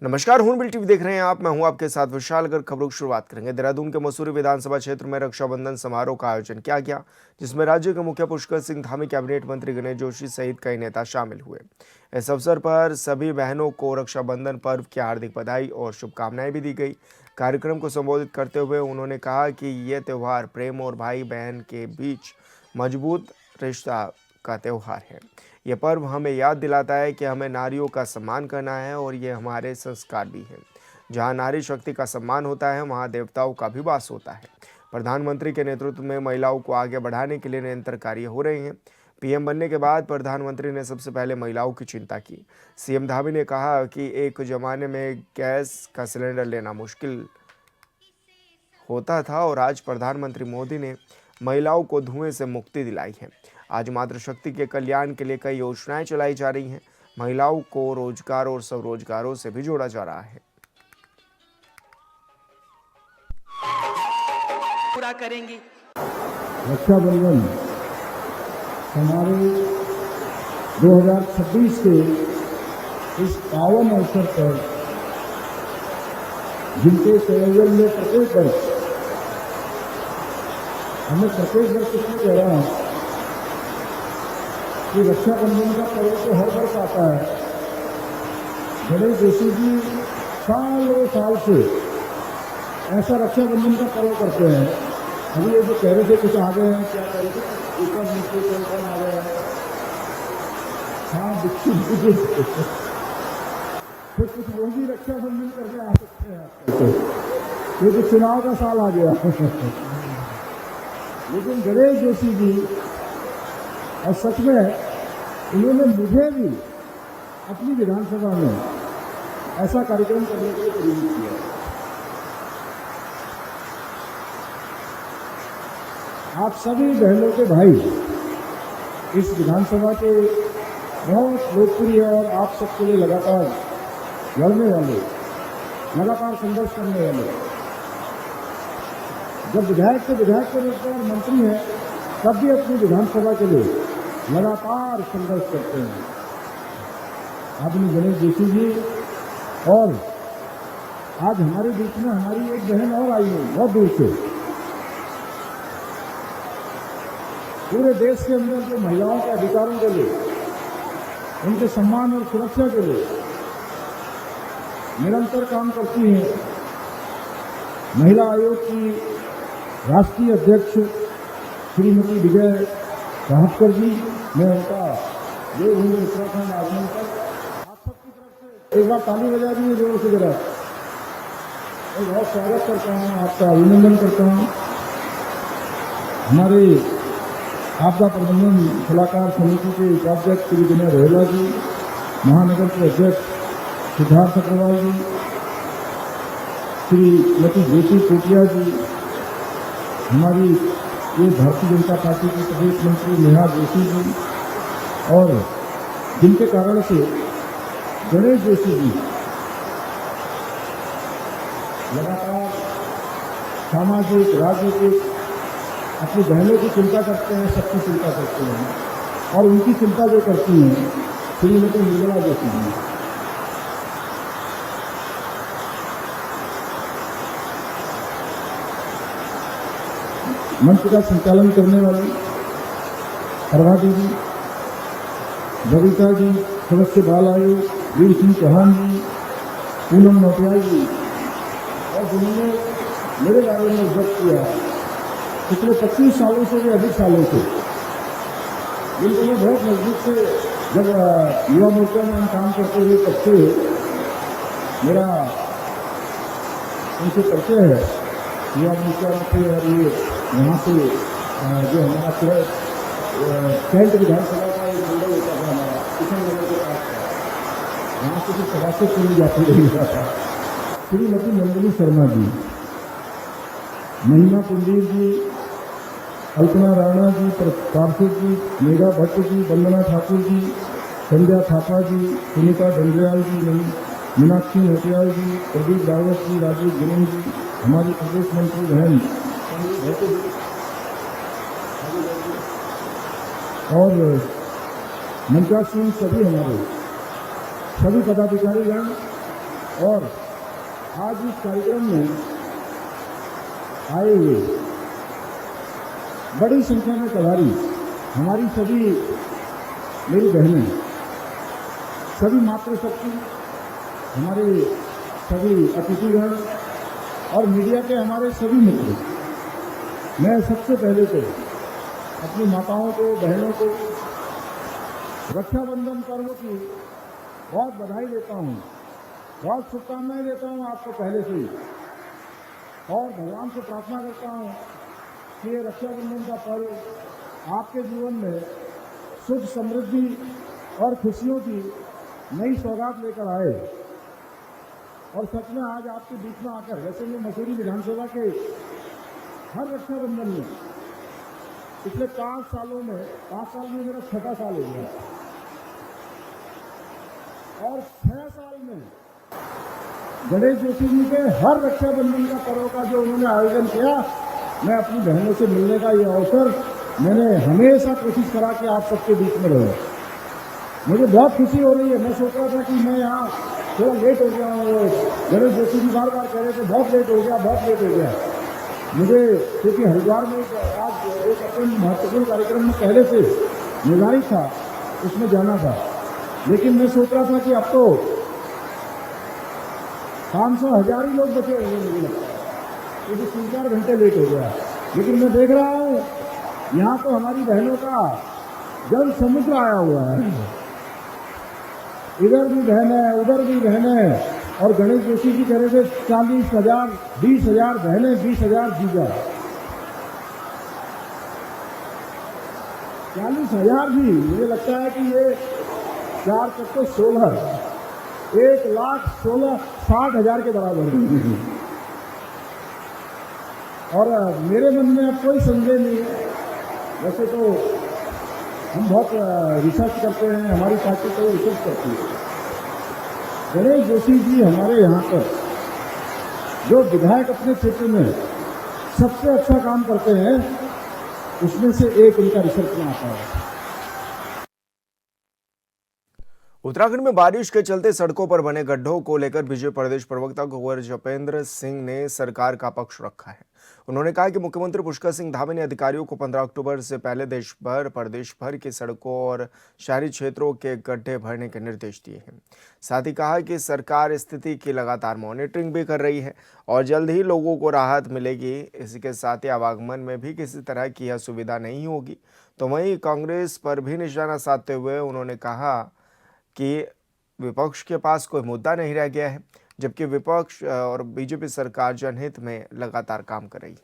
नमस्कार, हूँ टीवी देख रहे हैं आप। मैं हूं आपके साथ विशाल। अगर खबरों की शुरुआत करेंगे, देहरादून के मसूरी विधानसभा क्षेत्र में रक्षाबंधन समारोह का आयोजन किया गया, जिसमें राज्य के मुखिया पुष्कर सिंह धामी, कैबिनेट मंत्री गणेश जोशी सहित कई नेता शामिल हुए। इस अवसर पर सभी बहनों को रक्षाबंधन पर्व की हार्दिक बधाई और शुभकामनाएं भी दी गई। कार्यक्रम को संबोधित करते हुए उन्होंने कहा कि यह त्यौहार प्रेम और भाई बहन के बीच मजबूत रिश्ता का त्यौहार है। यह पर्व हमें याद दिलाता है कि हमें नारियों का सम्मान करना है और ये हमारे संस्कार भी हैं। जहाँ नारी शक्ति का सम्मान होता है, वहाँ देवताओं का भी वास होता है। प्रधानमंत्री के नेतृत्व में महिलाओं को आगे बढ़ाने के लिए निरंतर कार्य हो रहे हैं। पीएम बनने के बाद प्रधानमंत्री ने सबसे पहले महिलाओं की चिंता की। सीएम धामी ने कहा कि एक जमाने में गैस का सिलेंडर लेना मुश्किल होता था और आज प्रधानमंत्री मोदी ने महिलाओं को धुएं से मुक्ति दिलाई है। आज मातृशक्ति के कल्याण के लिए कई योजनाएं चलाई जा रही हैं। महिलाओं को रोजगार और स्वरोजगारों से भी जोड़ा जा रहा है। पूरा करेंगी। रक्षाबंधन हमारे 2026 के इस पावन अवसर पर जिनके संयोजन में प्रत्येक वर्ष हमें प्रत्येक वर्ष इसमें कह रहा हूं कि रक्षाबंधन का पर्व तो हर वर्ष आता है। गणेश जोशी जी सालों साल से ऐसा रक्षाबंधन का पर्व करते हैं। अभी ये जो कह रहे थे कुछ आ गए हैं, क्या कह रहे थे, ऊपर नीचे कौन आ गया है, हाँ बिल्कुल फिर कुछ वो भी रक्षाबंधन करके आ सकते हैं, क्योंकि चुनाव का साल आ गया। लेकिन गणेश जोशी जी और सच में उन्होंने मुझे भी अपनी विधानसभा में ऐसा कार्यक्रम करने के लिए प्रेरित किया। आप सभी बहनों के भाई इस विधानसभा के बहुत लोकप्रिय और आप सबके लिए लगातार लड़ने वाले, लगातार संघर्ष करने वाले, जब विधायक के रूप में मंत्री हैं तब भी अपनी विधानसभा के लिए लगातार संघर्ष करते हैं। आदमी गणेश जोशी जी, और आज हमारे बीच में हमारी एक बहन और आई है बहुत दूर से। पूरे देश के अंदर जो महिलाओं के अधिकारों के लिए, उनके सम्मान और सुरक्षा के लिए निरंतर काम करती हैं। महिला आयोग की राष्ट्रीय अध्यक्ष श्रीमती विजय राहतकर जी, मैं उनका जो हूँ उत्तराखंड आगमन पर आप सबकी तरफ से एक बार ताली बजा दी जोर से जरा, मैं बहुत स्वागत करता हूँ, आपका अभिनंदन करता हूँ। हमारे आपदा प्रबंधन सलाहकार समिति के उपाध्यक्ष श्री विनय रोहला जी, महानगर के अध्यक्ष सिद्धार्थ अग्रवाल जी, श्रीमती ज्योति कोटिया जी, हमारी ये भारतीय जनता पार्टी की प्रदेश मंत्री नेहा जोशी जी, और जिनके कारण से गणेश जोशी जी लगातार सामाजिक, राजनीतिक अपनी बहनों की चिंता करते हैं, सबकी चिंता करते हैं। और उनकी चिंता जो करती हैं श्रीमती निर्मला जोशी जी। मंच का संचालन करने वाली प्रभा देवी, बबीता जी, सदस्य बाल आयोग वीर सिंह चौहान जी, पूनम नौटियाल जी, और जिन्होंने मेरे बारे में उद्धत किया पिछले 25 सालों से भी अधिक सालों से, जिनको मैं बहुत नजदीक से जब युवा मोर्चा में हम काम करते हुए तब से मेरा उनसे परिचय है। युवा मोर्चा में थे और ये यहाँ से जो हमारा पूरा कैंट विधानसभा का एक मंडल होता था हमारा, किशन नगर के पास था, यहाँ से भी सभा से चुनी जाती रही था। श्रीमती नंदिनी शर्मा जी, महिमा कुंदीर जी, कल्पना राणा जी, पार्षद जी, मेघा भट्ट जी, वंदना ठाकुर जी, संध्या थापा जी, सुनीता डंडरियाल जी, मीनाक्षी नोटियाल जी, प्रदीप रावत जी, राजीव गिरिंग जी, हमारी प्रदेश मंत्री बहन और मंचासीन सभी हमारे सभी पदाधिकारीगण और आज इस कार्यक्रम में आए हुए बड़ी संख्या में पधारी हमारी सभी मेरी बहनें, सभी मातृशक्ति, हमारे सभी अतिथिगण और मीडिया के हमारे सभी मित्र, मैं सबसे पहले तो अपनी माताओं को, बहनों को रक्षाबंधन पर्व की बहुत बधाई देता हूँ, बहुत शुभकामनाएं देता हूँ आपको पहले से ही, और भगवान से प्रार्थना करता हूँ कि ये रक्षाबंधन का पर्व आपके जीवन में सुख, समृद्धि और खुशियों की नई सौगात लेकर आए। और सच में आज आपके बीच में आकर, वैसे मैं मसूरी विधानसभा के हर रक्षाबंधन में पिछले 5 सालों में, 5 साल में मेरा 6वां साल हो गया, और 6 साल में गणेश जोशी जी के हर रक्षाबंधन का पर्व का जो उन्होंने आयोजन किया, मैं अपनी बहनों से मिलने का ये अवसर मैंने हमेशा कोशिश करा कि आप सबके बीच में रहो। मुझे बहुत खुशी हो रही है। मैं सोच रहा था कि मैं यहाँ थोड़ा लेट हो गया हूँ, गणेश जोशी जी बार बार कह रहे थे बहुत लेट हो गया, बहुत लेट हो गया। मुझे क्योंकि हरिद्वार में आज एक अपने महत्वपूर्ण कार्यक्रम में पहले से निर्धारित था, उसमें जाना था, लेकिन मैं सोच रहा था कि अब तो 500,000 ही लोग बचे होंगे, मुझे लगता है, क्योंकि 3-4 घंटे लेट हो गया। लेकिन मैं देख रहा हूँ यहाँ तो हमारी बहनों का जल समुद्र आया हुआ है, इधर भी बहन है, उधर भी बहन है, और गणेश जोशी जी कह रहे थे 40,000, 20,000 बहनें, 20,000 जीजा। 40,000 भी मुझे लगता है कि ये 4 तक तो 16, 1,16,60,000 के बराबर है। और मेरे मन में अब कोई संदेह नहीं है। वैसे तो हम बहुत रिसर्च करते हैं, हमारी पार्टी तो रिसर्च करती है। गणेश जोशी जी हमारे यहाँ पर जो विधायक अपने क्षेत्र में सबसे अच्छा काम करते हैं, उसमें से एक इनका रिसर्च में आता है। उत्तराखंड में बारिश के चलते सड़कों पर बने गड्ढों को लेकर बीजेपी प्रदेश प्रवक्ता कुंवर जपेंद्र सिंह ने सरकार का पक्ष रखा है। उन्होंने कहा कि मुख्यमंत्री पुष्कर सिंह धामी ने अधिकारियों को 15 अक्टूबर से पहले देश भर, प्रदेश भर की सड़कों और शहरी क्षेत्रों के गड्ढे भरने के निर्देश दिए हैं। साथ ही कहा कि सरकार स्थिति की लगातार मॉनिटरिंग भी कर रही है और जल्द ही लोगों को राहत मिलेगी। इसी के साथ ही आवागमन में भी किसी तरह की यह सुविधा नहीं होगी। तो वहीं कांग्रेस पर भी निशाना साधते हुए उन्होंने कहा कि विपक्ष के पास कोई मुद्दा नहीं रह गया है, जबकि विपक्ष और बीजेपी सरकार जनहित में लगातार काम कर रही है।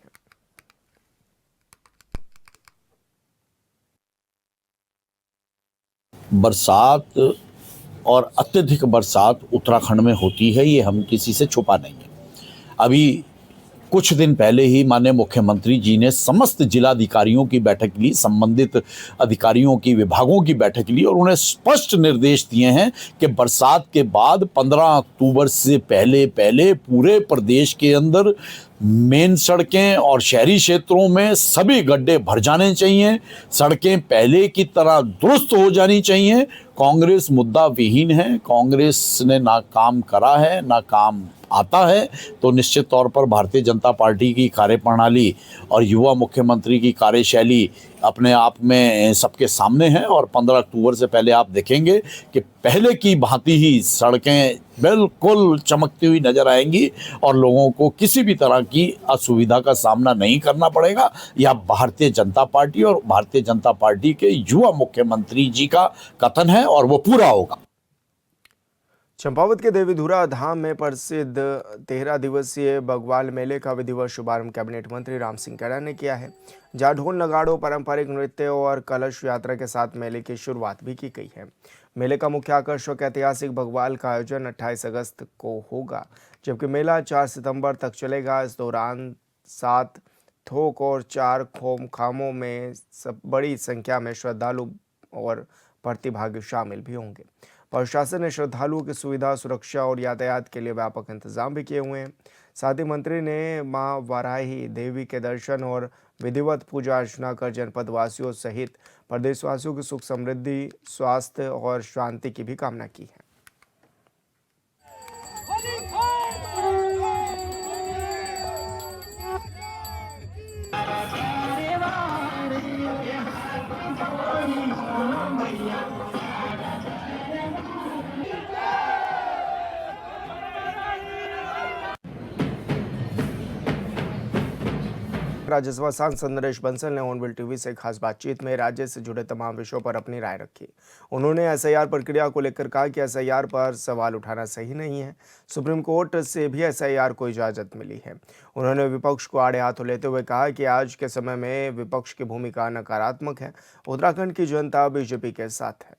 बरसात और अत्यधिक बरसात उत्तराखंड में होती है, ये हम किसी से छुपा नहीं है। अभी कुछ दिन पहले ही माननीय मुख्यमंत्री जी ने समस्त जिलाधिकारियों की बैठक ली, संबंधित अधिकारियों की, विभागों की बैठक ली और उन्हें स्पष्ट निर्देश दिए हैं कि बरसात के बाद 15 अक्टूबर से पहले पूरे प्रदेश के अंदर मेन सड़कें और शहरी क्षेत्रों में सभी गड्ढे भर जाने चाहिए, सड़कें पहले की तरह दुरुस्त हो जानी चाहिए। कांग्रेस मुद्दा विहीन है, कांग्रेस ने ना काम करा है ना काम आता है, तो निश्चित तौर पर भारतीय जनता पार्टी की कार्यप्रणाली और युवा मुख्यमंत्री की कार्यशैली अपने आप में सबके सामने है और 15 अक्टूबर से पहले आप देखेंगे कि पहले की भांति ही सड़कें बिल्कुल चमकती हुई नजर आएंगी और लोगों को किसी भी तरह की असुविधा का सामना नहीं करना पड़ेगा। यह भारतीय जनता पार्टी और भारतीय जनता पार्टी के युवा मुख्यमंत्री जी का कथन है और वो पूरा होगा। चंपावत के देवीधुरा धाम में प्रसिद्ध 13 दिवसीय बग्वाल मेले का विधिवत शुभारंभ कैबिनेट मंत्री राम सिंह कैडा ने किया है, जहां ढोल नगाड़ों, पारंपरिक नृत्य और कलश यात्रा के साथ मेले की शुरुआत भी की गई है। मेले का मुख्य आकर्षक ऐतिहासिक बग्वाल का आयोजन 28 अगस्त को होगा, जबकि मेला 4 सितंबर तक चलेगा। इस दौरान 7 थोक और 4 खामों में बड़ी संख्या में श्रद्धालु और प्रतिभागी शामिल भी होंगे। प्रशासन ने श्रद्धालुओं की सुविधा, सुरक्षा और यातायात के लिए व्यापक इंतजाम भी किए हुए हैं। साथ ही मंत्री ने मां वाराही देवी के दर्शन और विधिवत पूजा अर्चना कर जनपद वासियों सहित प्रदेशवासियों की सुख, समृद्धि, स्वास्थ्य और शांति की भी कामना की है। राज्यसभा सांसद नरेश बंसल ने ऑनविल टीवी से खास बातचीत में राज्य से जुड़े तमाम विषयों पर अपनी राय रखी। उन्होंने एसआईआर प्रक्रिया को लेकर कहा कि एसआईआर पर सवाल उठाना सही नहीं है। सुप्रीम कोर्ट से भी एसआईआर को इजाजत मिली है। उन्होंने विपक्ष को आड़े हाथों लेते हुए कहा कि आज के समय में विपक्ष की भूमिका नकारात्मक है। उत्तराखंड की जनता बीजेपी के साथ है।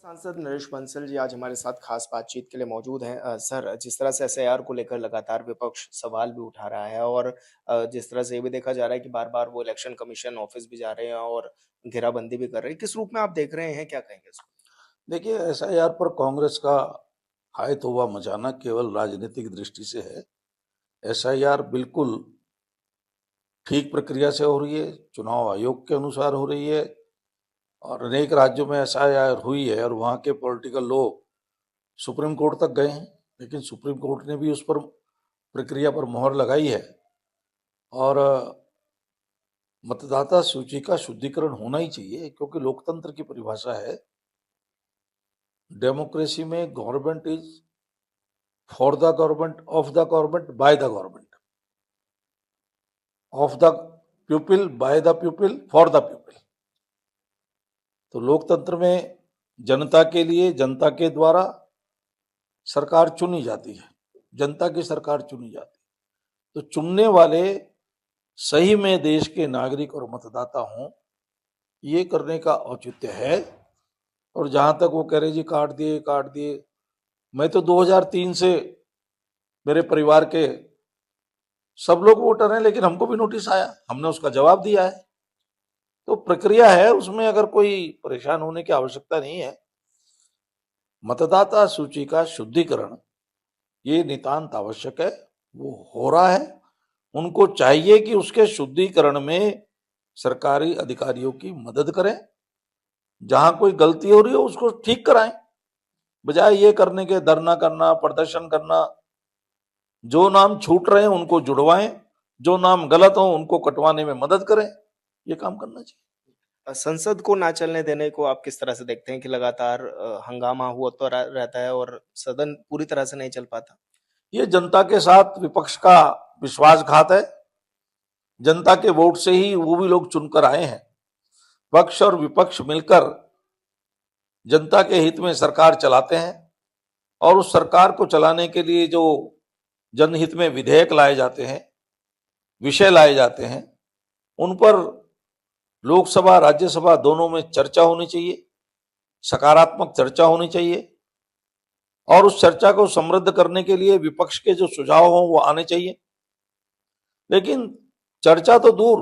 सांसद नरेश बंसल जी आज हमारे साथ खास बातचीत के लिए मौजूद हैं। सर, जिस तरह से एसआईआर को लेकर लगातार विपक्ष सवाल भी उठा रहा है और जिस तरह से ये भी देखा जा रहा है कि बार-बार वो इलेक्शन कमीशन ऑफिस भी जा रहे हैं और घेराबंदी भी कर रहे हैं, किस रूप में आप देख रहे हैं, क्या कहेंगे इसको? देखिए, एसआईआर पर कांग्रेस का हाय तौबा मचाना केवल राजनीतिक दृष्टि से है। एसआईआर बिल्कुल ठीक प्रक्रिया से हो रही है, चुनाव आयोग के अनुसार हो रही है और अनेक राज्यों में एसआईआर हुई है और वहाँ के पॉलिटिकल लोग सुप्रीम कोर्ट तक गए हैं, लेकिन सुप्रीम कोर्ट ने भी उस पर प्रक्रिया पर मोहर लगाई है और मतदाता सूची का शुद्धिकरण होना ही चाहिए, क्योंकि लोकतंत्र की परिभाषा है डेमोक्रेसी में government is for the government, of the government, by the government, of the people, by the people, for the people. तो लोकतंत्र में जनता के लिए, जनता के द्वारा सरकार चुनी जाती है, जनता की सरकार चुनी जाती है। तो चुनने वाले सही में देश के नागरिक और मतदाता हों, ये करने का औचित्य है। और जहां तक वो कह रहे जी काट दिए, मैं तो 2003 से मेरे परिवार के सब लोग वोटर हैं, लेकिन हमको भी नोटिस आया, हमने उसका जवाब दिया है। तो प्रक्रिया है, उसमें अगर कोई परेशान होने की आवश्यकता नहीं है। मतदाता सूची का शुद्धिकरण ये नितांत आवश्यक है, वो हो रहा है। उनको चाहिए कि उसके शुद्धिकरण में सरकारी अधिकारियों की मदद करें, जहां कोई गलती हो रही हो उसको ठीक कराएं, बजाय ये करने के धरना करना, प्रदर्शन करना। जो नाम छूट रहे हैं उनको जुड़वाएं, जो नाम गलत हो उनको कटवाने में मदद करें, ये काम करना चाहिए। संसद को ना चलने देने को आप किस तरह से देखते हैं कि लगातार हंगामा हुआ तो रहता है और सदन पूरी तरह से नहीं चल पाता? ये जनता के साथ विपक्ष का विश्वासघात है। जनता के वोट से ही वो भी लोग चुनकर आए हैं। पक्ष और विपक्ष मिलकर जनता के हित में सरकार चलाते हैं और उस सरकार को चलाने के लिए जो जनहित में विधेयक लाए जाते हैं, विषय लाए जाते हैं, उन पर लोकसभा, राज्यसभा दोनों में चर्चा होनी चाहिए, सकारात्मक चर्चा होनी चाहिए और उस चर्चा को समृद्ध करने के लिए विपक्ष के जो सुझाव हों वो आने चाहिए। लेकिन चर्चा तो दूर,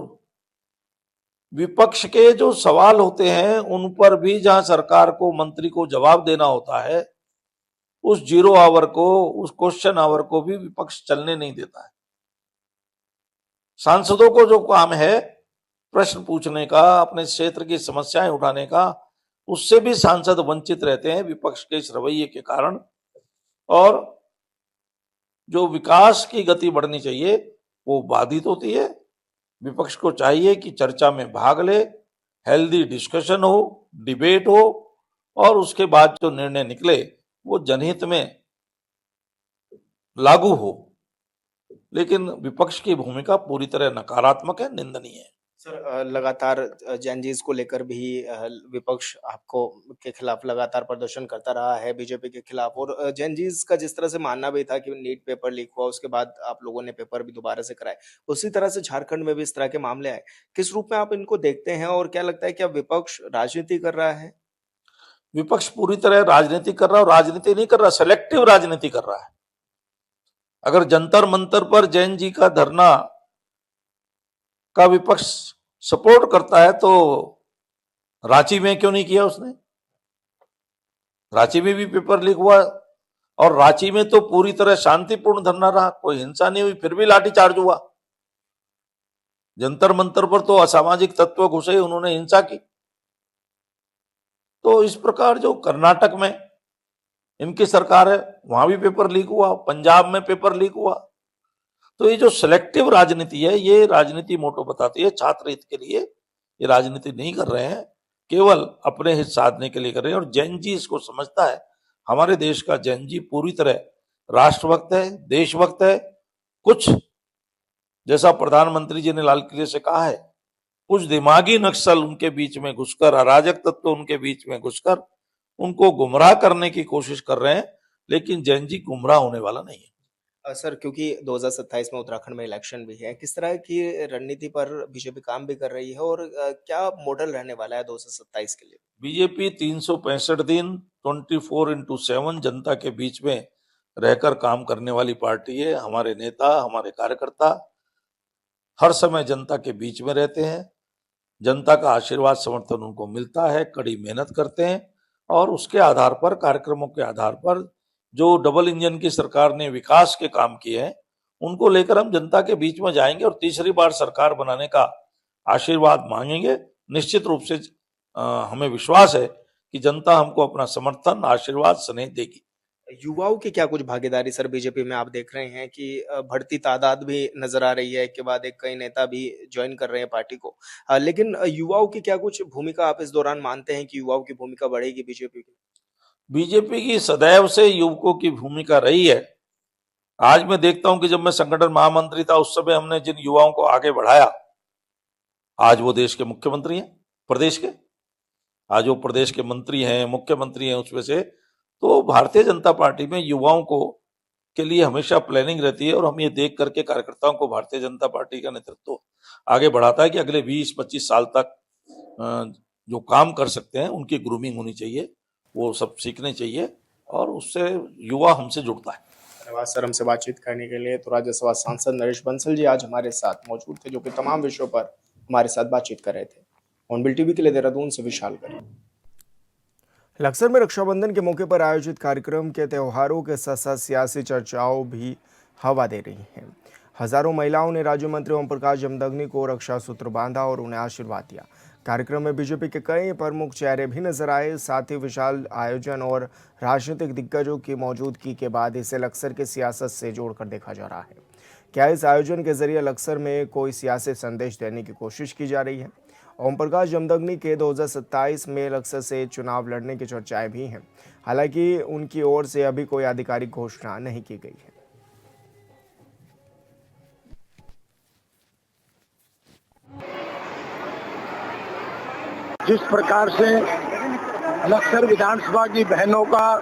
विपक्ष के जो सवाल होते हैं उन पर भी जहां सरकार को, मंत्री को जवाब देना होता है, उस 0 आवर को, उस क्वेश्चन आवर को भी विपक्ष चलने नहीं देता है। सांसदों को जो काम है प्रश्न पूछने का, अपने क्षेत्र की समस्याएं उठाने का, उससे भी सांसद वंचित रहते हैं विपक्ष के इस रवैये के कारण। और जो विकास की गति बढ़नी चाहिए वो बाधित होती है। विपक्ष को चाहिए कि चर्चा में भाग ले, हेल्दी डिस्कशन हो, डिबेट हो और उसके बाद जो निर्णय निकले वो जनहित में लागू हो। लेकिन विपक्ष की भूमिका पूरी तरह नकारात्मक है, निंदनीय है। सर, लगातार जैनजीज को लेकर भी विपक्ष आपको के खिलाफ लगातार प्रदर्शन करता रहा है, बीजेपी के खिलाफ। और जैनजीज का जिस तरह से मानना भी था कि नीट पेपर लीक हुआ, उसके बाद आप लोगों ने पेपर भी दोबारा से कराए, उसी तरह से झारखंड में भी इस तरह के मामले आए। किस रूप में आप इनको देखते हैं और क्या लगता है कि अब विपक्ष राजनीति कर रहा है? विपक्ष पूरी तरह राजनीति कर रहा है और राजनीति नहीं कर रहा, सेलेक्टिव राजनीति कर रहा है। अगर जंतर मंतर पर जैन जी का धरना का विपक्ष सपोर्ट करता है तो रांची में क्यों नहीं किया उसने? रांची में भी पेपर लीक हुआ और रांची में तो पूरी तरह शांतिपूर्ण धरना रहा, कोई हिंसा नहीं हुई, फिर भी लाठीचार्ज हुआ। जंतर मंतर पर तो असामाजिक तत्व घुसे, उन्होंने हिंसा की। तो इस प्रकार जो कर्नाटक में इनकी सरकार है वहां भी पेपर लीक हुआ, पंजाब में पेपर लीक हुआ। तो ये जो सिलेक्टिव राजनीति है, ये राजनीति मोटो बताती है, छात्र हित के लिए ये राजनीति नहीं कर रहे हैं, केवल अपने हित साधने के लिए कर रहे हैं। और जैन जी इसको समझता है। हमारे देश का जैन जी पूरी तरह राष्ट्रभक्त है, देशभक्त है। कुछ जैसा प्रधानमंत्री जी ने लाल किले से कहा है, कुछ दिमागी नक्सल उनके बीच में घुसकर, अराजक तत्व उनके बीच में घुसकर उनको गुमराह करने की कोशिश कर रहे हैं, लेकिन जैन जी गुमराह होने वाला नहीं है। सर, क्योंकि 2027 में उत्तराखंड में इलेक्शन भी है, किस तरह की रणनीति पर बीजेपी काम भी कर रही है और क्या मॉडल रहने वाला है 2027 के लिए? बीजेपी 365 दिन 24/7 जनता के बीच में रहकर काम करने वाली पार्टी है। हमारे नेता, हमारे कार्यकर्ता हर समय जनता के बीच में रहते हैं। जनता का आशीर्वाद, समर्थन उनको मिलता है, कड़ी मेहनत करते हैं और उसके आधार पर, कार्यक्रमों के आधार पर जो डबल इंजन की सरकार ने विकास के काम किए हैं, उनको लेकर हम जनता के बीच में जाएंगे और तीसरी बार सरकार बनाने का आशीर्वाद मांगेंगे। निश्चित रूप से हमें विश्वास है कि जनता हमको अपना समर्थन, आशीर्वाद, स्नेह देगी। युवाओं की क्या कुछ भागीदारी सर बीजेपी में आप देख रहे हैं कि बढ़ती तादाद भी नजर आ रही है, एक के बाद एक कई नेता भी ज्वाइन कर रहे हैं पार्टी को, लेकिन युवाओं की क्या कुछ भूमिका आप इस दौरान मानते हैं कि युवाओं की भूमिका बढ़ेगी बीजेपी की? बीजेपी की सदैव से युवकों की भूमिका रही है। आज मैं देखता हूं कि जब मैं संगठन महामंत्री था, उस समय हमने जिन युवाओं को आगे बढ़ाया, आज वो देश के मुख्यमंत्री हैं, प्रदेश के। आज वो प्रदेश के मंत्री हैं, मुख्यमंत्री हैं उसमें से। तो भारतीय जनता पार्टी में युवाओं को के लिए हमेशा प्लानिंग रहती है और हम ये देख करके कार्यकर्ताओं को भारतीय जनता पार्टी का नेतृत्व आगे बढ़ाता है कि अगले 20-25 साल तक जो काम कर सकते हैं, उनकी ग्रूमिंग होनी चाहिए, वो सब सीखने चाहिए और उससे युवा हमसे जुड़ता है। धन्यवाद सर, हमसे बातचीत करने के लिए। तो राज्यसभा सांसद नरेश बंसल जी आज हमारे साथ मौजूद थे, जो कि तमाम विषयों पर हमारे साथ बातचीत कर रहे थे। ऑनबिल टीवी के लिए देहरादून से विशाल कर। लक्सर में रक्षाबंधन के मौके पर आयोजित कार्यक्रम के त्योहारों के साथ साथ सियासी चर्चाओं भी हवा दे रही हैं। हजारों महिलाओं ने राज्य मंत्री ओम प्रकाश जमदग्नि को रक्षा सूत्र बांधा और उन्हें आशीर्वाद दिया। कार्यक्रम में बीजेपी के कई प्रमुख चेहरे भी नजर आए। साथ ही विशाल आयोजन और राजनीतिक दिग्गजों की मौजूदगी के बाद इसे लक्सर की सियासत से जोड़कर देखा जा रहा है। क्या इस आयोजन के जरिए लक्सर में कोई सियासी संदेश देने की कोशिश की जा रही है? ओम प्रकाश जमदग्नि के 2027 में लक्सर से चुनाव लड़ने की चर्चाएं भी हैं। हालांकि उनकी ओर से अभी कोई आधिकारिक घोषणा नहीं की गई है। जिस प्रकार से लक्सर विधानसभा की बहनों का,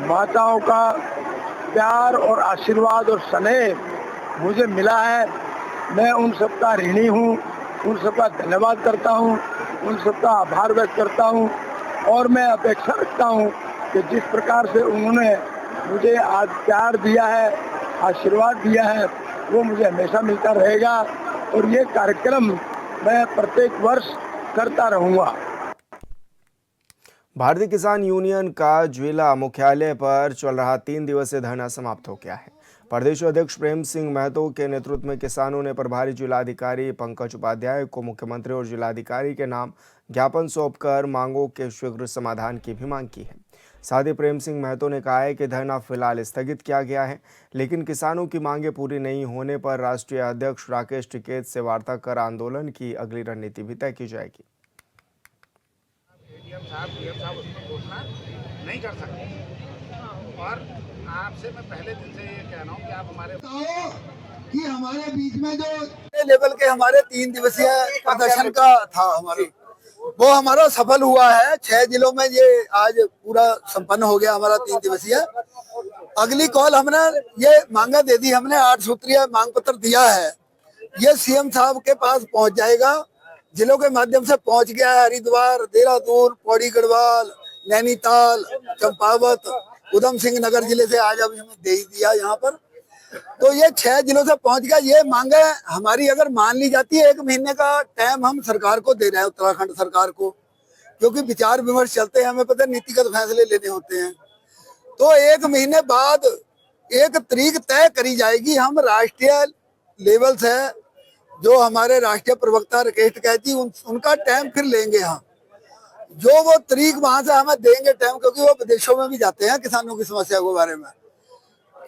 माताओं का प्यार और आशीर्वाद और स्नेह मुझे मिला है, मैं उन सबका ऋणी हूँ, उन सबका धन्यवाद करता हूँ, उन सबका आभार व्यक्त करता हूँ और मैं अपेक्षा रखता हूँ कि जिस प्रकार से उन्होंने मुझे आज प्यार दिया है, आशीर्वाद दिया है, वो मुझे हमेशा मिलता रहेगा और ये कार्यक्रम मैं प्रत्येक वर्ष करता रहूँगा। भारतीय किसान यूनियन का जिला मुख्यालय पर चल रहा 3 दिवसीय धरना समाप्त हो गया है। प्रदेश अध्यक्ष प्रेम सिंह महतो के नेतृत्व में किसानों ने प्रभारी जिलाधिकारी पंकज उपाध्याय को मुख्यमंत्री और जिलाधिकारी के नाम ज्ञापन सौंपकर मांगों के शीघ्र समाधान की भी मांग की है। साथ ही प्रेम सिंह महतो ने कहा है कि धरना फिलहाल स्थगित किया गया है, लेकिन किसानों की मांगें पूरी नहीं होने पर राष्ट्रीय अध्यक्ष राकेश टिकैत से वार्ता कर आंदोलन की अगली रणनीति भी तय की जाएगी। साहब उसमें घोषणा नहीं कर सकते और आपसे मैं पहले दिन से ये कह रहा हूँ कि आप हमारे कि हमारे बीच में जो लेवल के हमारे 3 दिवसीय प्रदर्शन का था वो हमारा सफल हुआ है। 6 जिलों में ये आज पूरा संपन्न हो गया हमारा 3 दिवसीय। अगली कॉल हमने ये मांगा दे दी, हमने 8 सूत्रीय मांग पत्र दिया है, ये सीएम साहब के पास पहुंच जाएगा। जिलों के माध्यम से पहुंच गया है, हरिद्वार, देहरादून, पौड़ी गढ़वाल, नैनीताल, चंपावत, उधम सिंह नगर जिले से आज अभी हमें दे दिया यहाँ पर। तो ये 6 जिलों से पहुंच गया। ये मांगे हमारी अगर मान ली जाती है, 1 महीने का टाइम हम सरकार को दे रहे हैं, उत्तराखंड सरकार को, क्योंकि विचार विमर्श चलते हैं, हमें पता है नीतिगत फैसले लेने होते हैं। तो 1 महीने बाद एक तारीख तय करी जाएगी। हम राष्ट्रीय लेवल से जो हमारे राष्ट्रीय प्रवक्ता राकेश टिकैत जी उनका टाइम फिर लेंगे। हम जो वो तारीख वहां से हमें देंगे टाइम, क्योंकि वो विदेशों में भी जाते हैं किसानों की समस्या के बारे में।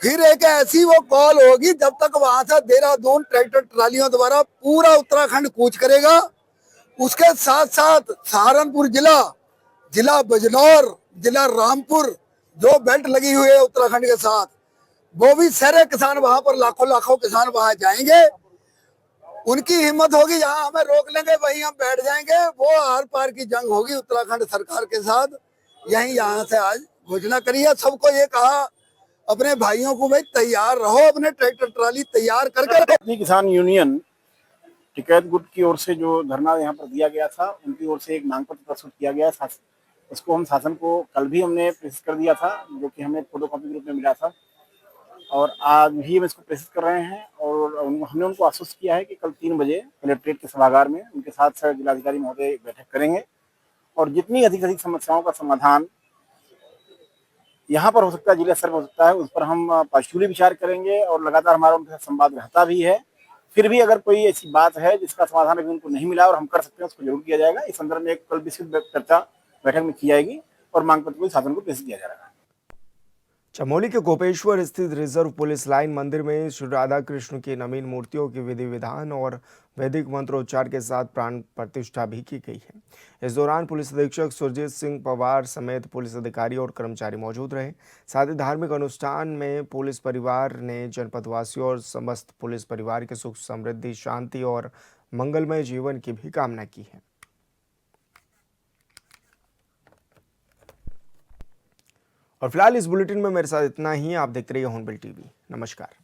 फिर एक ऐसी वो कॉल होगी जब तक वहां से देहरादून ट्रैक्टर ट्रालियों द्वारा पूरा उत्तराखंड कूच करेगा। उसके साथ साथ सहारनपुर जिला, जिला बिजनौर, जिला रामपुर जो बेल्ट लगी हुई है उत्तराखंड के साथ, वो भी सारे किसान वहां पर लाखों लाखों किसान वहां जाएंगे उनकी हिम्मत होगी जहां हमें रोक लेंगे वहीं हम बैठ जाएंगे। वो आर पार की जंग होगी उत्तराखंड सरकार के साथ। यहीं यहाँ से आज घोषणा करी है, सबको ये कहा अपने भाइयों को भाई तैयार रहो, अपने ट्रैक्टर ट्राली तैयार करके रखो। भारतीय किसान यूनियन टिकैत गुट की ओर से जो धरना यहाँ पर दिया गया था, उनकी ओर से एक मांग पत्र प्रस्तुत किया गया। उसको हम शासन को कल भी हमने प्रेषित कर दिया था, जो कि हमें फोटोकॉपी के रूप में मिला था, और आज भी हम इसको प्रेषित कर रहे हैं। और हमने उनको आश्वस्त किया है कि कल 3 बजे कलेक्ट्रेट के सभागार में उनके साथ जिलाधिकारी महोदय बैठक करेंगे और जितनी अधिक से अधिक समस्याओं का समाधान यहाँ पर हो सकता है, जिला स्तर पर हो सकता है, उस पर हम पार्शियली विचार करेंगे। और लगातार हमारा उनके साथ संवाद रहता भी है। फिर भी अगर कोई ऐसी बात है जिसका समाधान अभी उनको नहीं मिला और हम कर सकते हैं, उसको जरूर किया जाएगा। इस संदर्भ में एक कल विस्तृत चर्चा बैठक में की जाएगी और मांग पत्र को शासन को प्रेषित किया जाएगा। चमोली के गोपेश्वर स्थित रिजर्व पुलिस लाइन मंदिर में श्री राधा कृष्ण की नवीन मूर्तियों की विधि विधान और वैदिक मंत्रोच्चार के साथ प्राण प्रतिष्ठा भी की गई है। इस दौरान पुलिस अधीक्षक सुरजीत सिंह पवार समेत पुलिस अधिकारी और कर्मचारी मौजूद रहे। साथ ही धार्मिक अनुष्ठान में पुलिस परिवार ने जनपदवासियों और समस्त पुलिस परिवार के सुख समृद्धि, शांति और मंगलमय जीवन की भी कामना की है। और फिलहाल इस बुलेटिन में मेरे साथ इतना ही। आप देखते रहिए हॉर्नबिल टीवी। नमस्कार।